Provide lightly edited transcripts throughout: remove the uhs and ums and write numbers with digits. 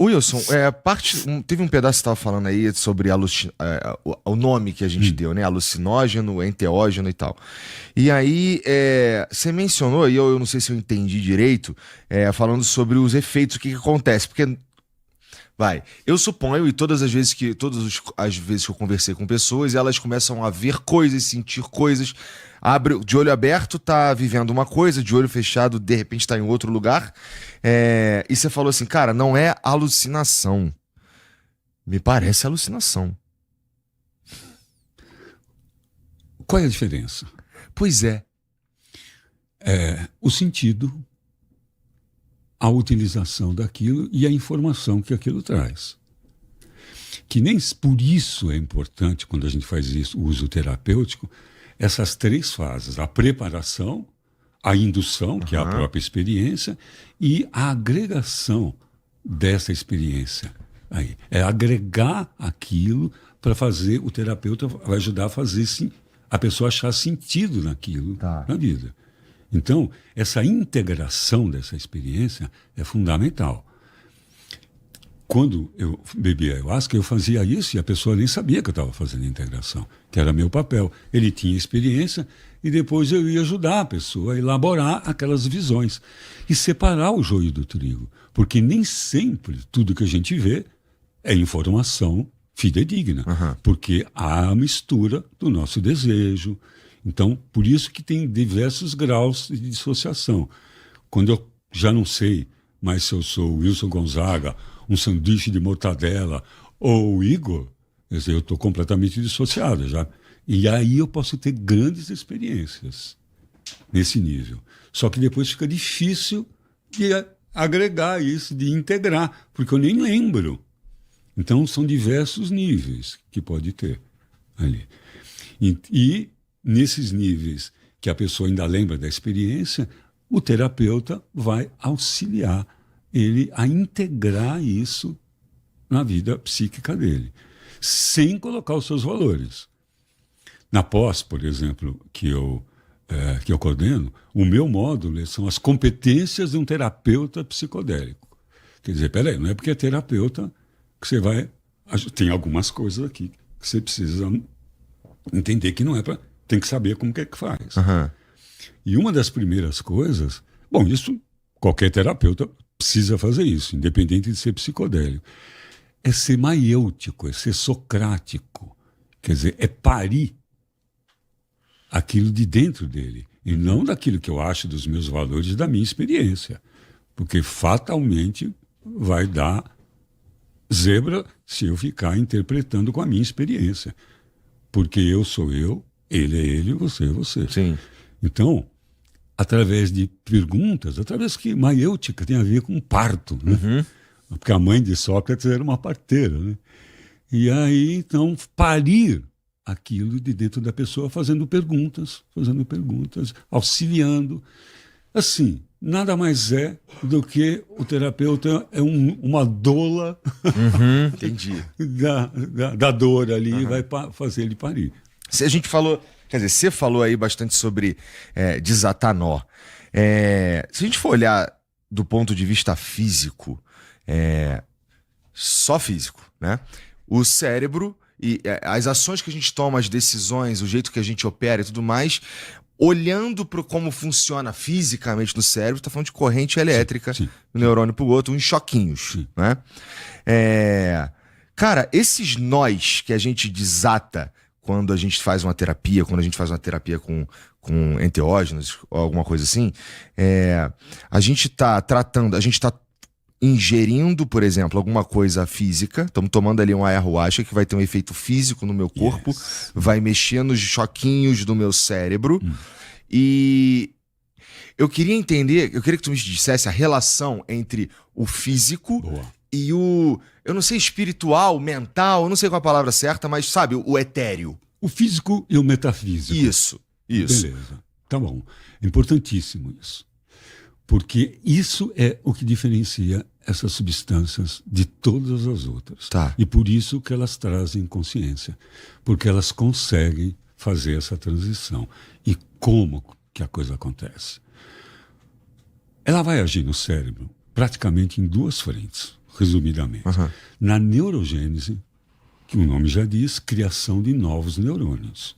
Wilson, teve um pedaço que você estava falando aí sobre o nome que a gente deu, né? Alucinógeno, enteógeno e tal. E aí, você mencionou, e eu não sei se eu entendi direito, falando sobre os efeitos, o que acontece. Porque, eu suponho, e todas as vezes que eu conversei com pessoas, elas começam a ver coisas, sentir coisas, abre de olho aberto, tá vivendo uma coisa, de olho fechado, de repente tá em outro lugar. E você falou assim, cara, não é alucinação. Me parece alucinação. Qual é a diferença? Pois é. O sentido, a utilização daquilo e a informação que aquilo traz. Que nem por isso é importante, quando a gente faz isso, o uso terapêutico, essas 3 fases: a preparação, a indução, que é a própria experiência, e a agregação dessa experiência. Aí, é agregar aquilo para fazer, o terapeuta vai ajudar a fazer a pessoa achar sentido naquilo na vida. Então, essa integração dessa experiência é fundamental. Quando eu bebia ayahuasca, eu fazia isso e a pessoa nem sabia que eu estava fazendo a integração, que era meu papel. Ele tinha experiência e depois eu ia ajudar a pessoa a elaborar aquelas visões e separar o joio do trigo. Porque nem sempre tudo que a gente vê é informação fidedigna, porque há a mistura do nosso desejo. Então, por isso que tem diversos graus de dissociação. Quando eu já não sei mais se eu sou o Wilson Gonzaga, um sanduíche de mortadela ou o Igor, quer dizer, eu estou completamente dissociado já. E aí eu posso ter grandes experiências nesse nível. Só que depois fica difícil de agregar isso, de integrar, porque eu nem lembro. Então, são diversos níveis que pode ter ali. E nesses níveis que a pessoa ainda lembra da experiência, o terapeuta vai auxiliar ele a integrar isso na vida psíquica dele, sem colocar os seus valores. Na pós, por exemplo, que eu coordeno, o meu módulo são as competências de um terapeuta psicodélico. Quer dizer, peraí, não é porque é terapeuta que você vai... Tem algumas coisas aqui que você precisa entender que não é para... Tem que saber como que faz. E uma das primeiras coisas... Bom, isso qualquer terapeuta precisa fazer isso, independente de ser psicodélico. É ser maiêutico, é ser socrático. Quer dizer, é parir aquilo de dentro dele. E não daquilo que eu acho dos meus valores e da minha experiência. Porque fatalmente vai dar zebra se eu ficar interpretando com a minha experiência. Porque eu sou eu, ele é ele, você é você. Sim. Então, através de perguntas, através que maiêutica tem a ver com parto, né? Porque a mãe de Sócrates era uma parteira, né? E aí, então, parir aquilo de dentro da pessoa fazendo perguntas, auxiliando. Assim, nada mais é do que o terapeuta é uma doula Entendi. da dor ali e vai fazer ele parir. Se a gente falou, quer dizer, você falou aí bastante sobre desatar nó. Se a gente for olhar do ponto de vista físico, só físico, né? O cérebro e as ações que a gente toma, as decisões, o jeito que a gente opera e tudo mais, olhando para como funciona fisicamente no cérebro, está falando de corrente elétrica sim. do neurônio para o outro, uns choquinhos, né? Cara, esses nós que a gente desata quando a gente faz uma terapia, com enteógenos ou alguma coisa assim, a gente está tratando, a gente está ingerindo, por exemplo, alguma coisa física, estamos tomando ali um ayahuasca que vai ter um efeito físico no meu corpo, vai mexer nos choquinhos do meu cérebro, e eu queria que tu me dissesse a relação entre o físico e o, eu não sei, espiritual, mental, eu não sei qual é a palavra certa, mas sabe, o etéreo. O físico e o metafísico. Isso. Beleza, tá bom. É importantíssimo isso. Porque isso é o que diferencia essas substâncias de todas as outras. Tá. E por isso que elas trazem consciência. Porque elas conseguem fazer essa transição. E como que a coisa acontece? Ela vai agir no cérebro praticamente em 2 frentes. resumidamente. Na neurogênese, que o nome já diz, criação de novos neurônios.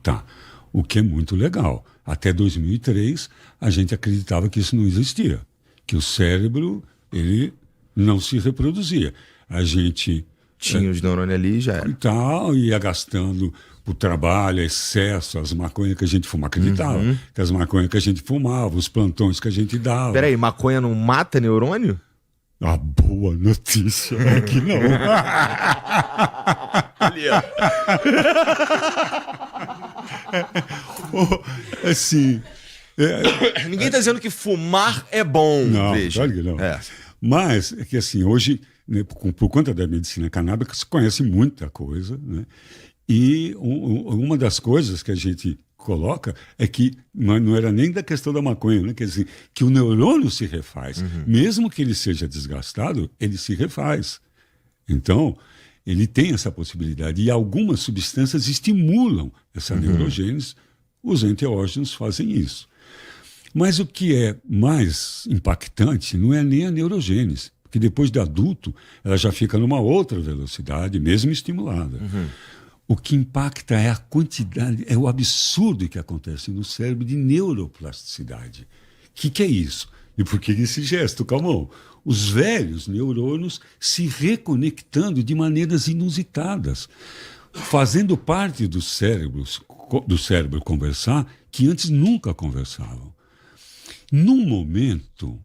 Tá. O que é muito legal. Até 2003, a gente acreditava que isso não existia, que o cérebro ele não se reproduzia. A gente tinha os neurônios ali e já era. E tal, ia gastando o trabalho, excesso, as maconhas que a gente fumava. Acreditava que as maconhas que a gente fumava, os plantões que a gente dava. Peraí, maconha não mata neurônio? A boa notícia é que não. Ali, ó. Assim... Ninguém está dizendo que fumar é bom, não, veja. Claro que não. Mas é que assim, hoje, né, por conta da medicina canábica, se conhece muita coisa, né? E uma das coisas que a gente coloca é que não era nem da questão da maconha, né? Quer dizer, que o neurônio se refaz. Mesmo que ele seja desgastado, ele se refaz. Então, ele tem essa possibilidade. E algumas substâncias estimulam essa neurogênese. Os enteógenos fazem isso. Mas o que é mais impactante não é nem a neurogênese, porque depois de adulto ela já fica numa outra velocidade, mesmo estimulada. O que impacta é a quantidade, é o absurdo que acontece no cérebro de neuroplasticidade. O que é isso? E por que esse gesto, Calmon? Os velhos neurônios se reconectando de maneiras inusitadas, fazendo parte do cérebro conversar que antes nunca conversavam. Num momento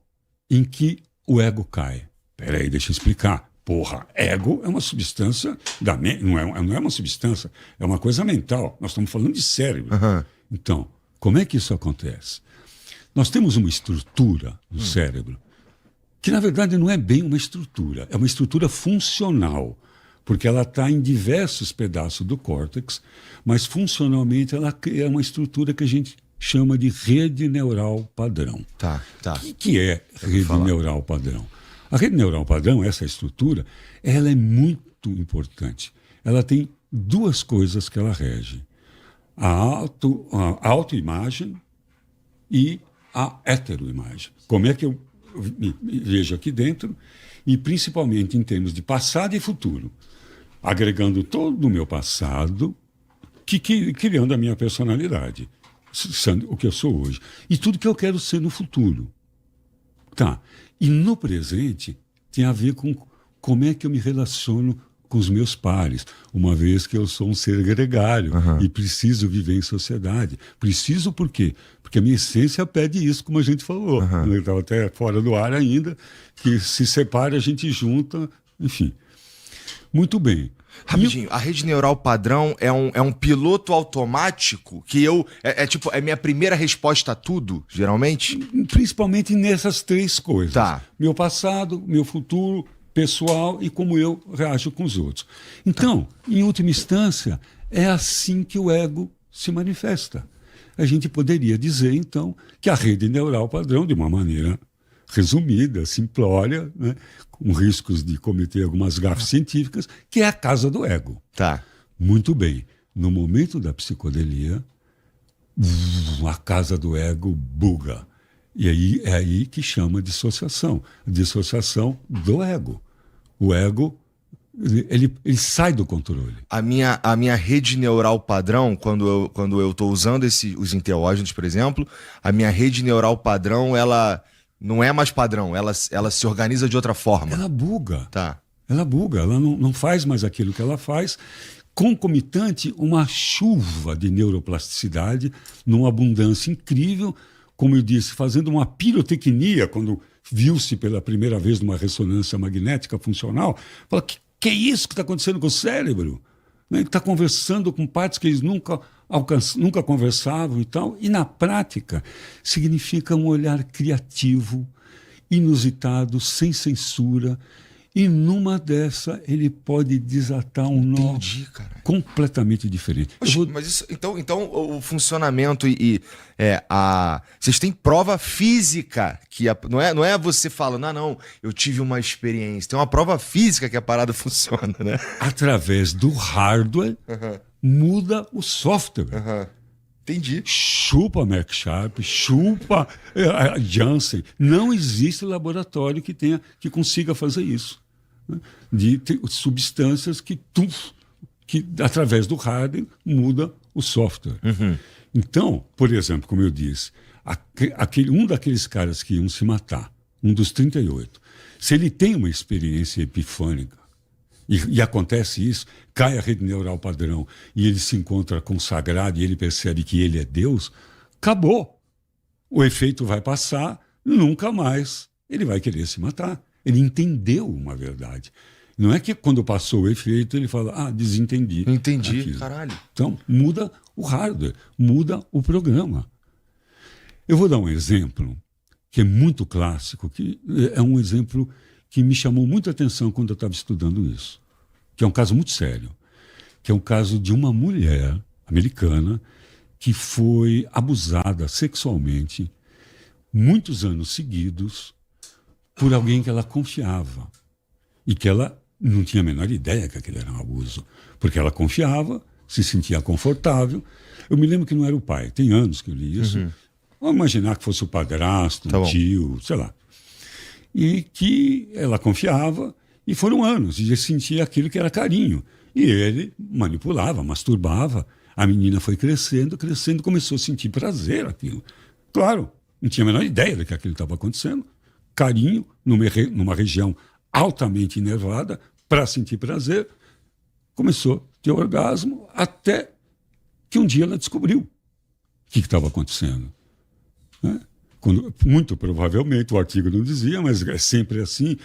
em que o ego cai. Peraí, deixa eu explicar. Porra, ego é uma substância da mente, não é uma substância, é uma coisa mental. Nós estamos falando de cérebro. Então, como é que isso acontece? Nós temos uma estrutura no cérebro que, na verdade, não é bem uma estrutura, é uma estrutura funcional, porque ela está em diversos pedaços do córtex, mas funcionalmente ela é uma estrutura que a gente chama de rede neural padrão. Tá. O que é rede neural padrão? A rede neural padrão, essa estrutura, ela é muito importante. Ela tem duas coisas que ela rege. A autoimagem e a heteroimagem. Como é que eu me vejo aqui dentro, e principalmente em termos de passado e futuro, agregando todo o meu passado, criando a minha personalidade, sendo o que eu sou hoje, e tudo que eu quero ser no futuro. Tá. E no presente tem a ver com como é que eu me relaciono com os meus pares, uma vez que eu sou um ser gregário e preciso viver em sociedade. Preciso por quê? Porque a minha essência pede isso, como a gente falou. Eu estava até fora do ar ainda, que se separa, a gente junta, enfim. Muito bem. Rapidinho, a rede neural padrão é um piloto automático que é minha primeira resposta a tudo, geralmente? Principalmente nessas três coisas. Tá. Meu passado, meu futuro, pessoal e como eu reajo com os outros. Então, em última instância, é assim que o ego se manifesta. A gente poderia dizer, então, que a rede neural padrão, de uma maneira resumida, simplória, né, com riscos de cometer algumas gafes científicas, que é a casa do ego. Tá. Muito bem. No momento da psicodelia, a casa do ego buga. E aí é aí que chama dissociação. Dissociação do ego. O ego, ele sai do controle. A minha rede neural padrão, quando eu estou usando os enteógenos, por exemplo, a minha rede neural padrão, ela não é mais padrão, ela se organiza de outra forma. Ela buga. Tá. Ela buga, ela não faz mais aquilo que ela faz. Concomitante, uma chuva de neuroplasticidade, numa abundância incrível, como eu disse, fazendo uma pirotecnia, quando viu-se pela primeira vez numa ressonância magnética funcional, fala, que é isso que está acontecendo com o cérebro? Ele está conversando com partes que eles nunca conversavam e tal, e na prática significa um olhar criativo, inusitado, sem censura, e numa dessa ele pode desatar um nó completamente diferente. Mas isso, então o funcionamento vocês têm prova física que não é você falando, não, eu tive uma experiência. Tem uma prova física que a parada funciona, né? Através do hardware muda o software. Entendi. Chupa a Merck Sharp, chupa a Janssen. Não existe laboratório que consiga fazer isso. né, de substâncias que através do hardware muda o software. Então, por exemplo, como eu disse, um daqueles caras que iam se matar, um dos 38, se ele tem uma experiência epifânica, e acontece isso, cai a rede neural padrão, e ele se encontra consagrado, e ele percebe que ele é Deus, acabou. O efeito vai passar, nunca mais ele vai querer se matar. Ele entendeu uma verdade. Não é que quando passou o efeito ele fala, desentendi. Entendi, aquilo. caralho. Então, muda o hardware, muda o programa. Eu vou dar um exemplo que é muito clássico, que é um exemplo que me chamou muita atenção quando eu estava estudando isso, que é um caso muito sério, que é um caso de uma mulher americana que foi abusada sexualmente muitos anos seguidos por alguém que ela confiava e que ela não tinha a menor ideia que aquele era um abuso, porque ela confiava, se sentia confortável. Eu me lembro que não era o pai, tem anos que eu li isso. Vamos imaginar que fosse o padrasto, um tio, sei lá. E que ela confiava, e foram anos, e ele sentia aquilo que era carinho. E ele manipulava, masturbava. A menina foi crescendo, começou a sentir prazer aquilo. Claro, não tinha a menor ideia do que aquilo estava acontecendo. Carinho, numa região altamente inervada, para sentir prazer, começou a ter orgasmo, até que um dia ela descobriu o que estava acontecendo. Né? Muito provavelmente, o artigo não dizia, mas é sempre assim,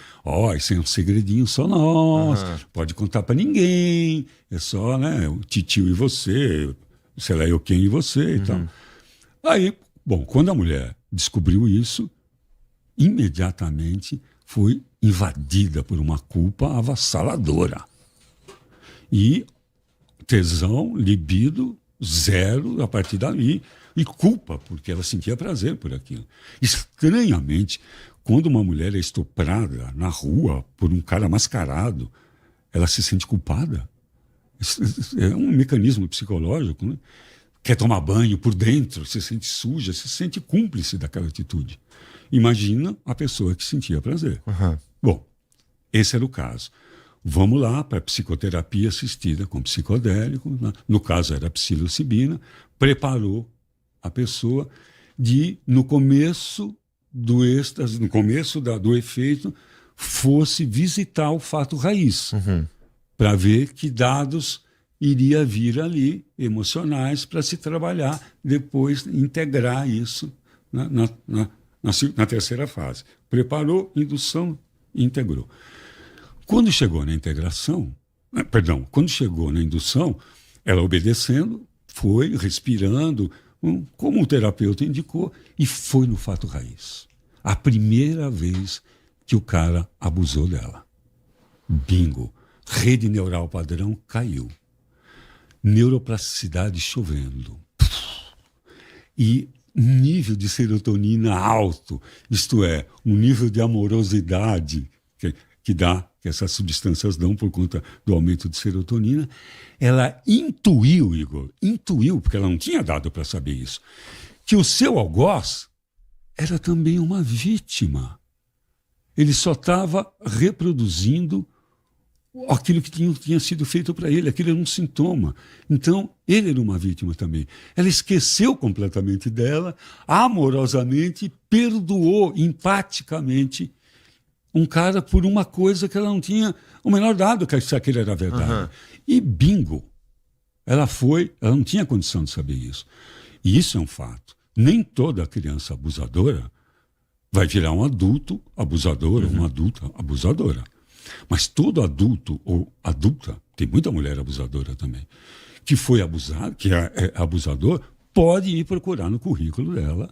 isso é um segredinho só nosso, pode contar para ninguém, é só, né, o titio e você, sei lá, eu quem e você e tal. Aí, bom, quando a mulher descobriu isso, imediatamente foi invadida por uma culpa avassaladora. E tesão, libido, zero a partir dali. E culpa, porque ela sentia prazer por aquilo. Estranhamente, quando uma mulher é estuprada na rua por um cara mascarado, ela se sente culpada. É um mecanismo psicológico, né? Quer tomar banho por dentro, se sente suja, se sente cúmplice daquela atitude. Imagina a pessoa que sentia prazer. Bom, esse era o caso. Vamos lá para a psicoterapia assistida com psicodélico, né? No caso era a psilocibina, preparou a pessoa no começo do êxtase, no começo do efeito, fosse visitar o fato raiz, para ver que dados iria vir ali, emocionais, para se trabalhar, depois integrar isso na terceira fase. Preparou, indução, integrou. Quando chegou na quando chegou na indução, ela obedecendo, foi respirando, como o terapeuta indicou, e foi no fato raiz. A primeira vez que o cara abusou dela. Bingo. Rede neural padrão caiu. Neuroplasticidade chovendo. E nível de serotonina alto, isto é, um nível de amorosidade que essas substâncias dão por conta do aumento de serotonina, ela intuiu, Igor, porque ela não tinha dado para saber isso, que o seu algoz era também uma vítima. Ele só estava reproduzindo aquilo que tinha sido feito para ele, aquilo era um sintoma. Então, ele era uma vítima também. Ela esqueceu completamente dela, amorosamente, perdoou empaticamente um cara por uma coisa que ela não tinha o menor dado que aquilo era verdade. E bingo, ela não tinha condição de saber isso. E isso é um fato. Nem toda criança abusadora vai virar um adulto abusador ou uma adulta abusadora. Mas todo adulto ou adulta, tem muita mulher abusadora também, que foi abusado, que é abusador, pode ir procurar no currículo dela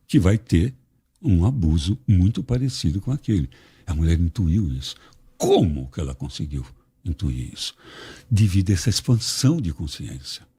que vai ter um abuso muito parecido com aquele. A mulher intuiu isso. Como que ela conseguiu intuir isso? Devido a essa expansão de consciência.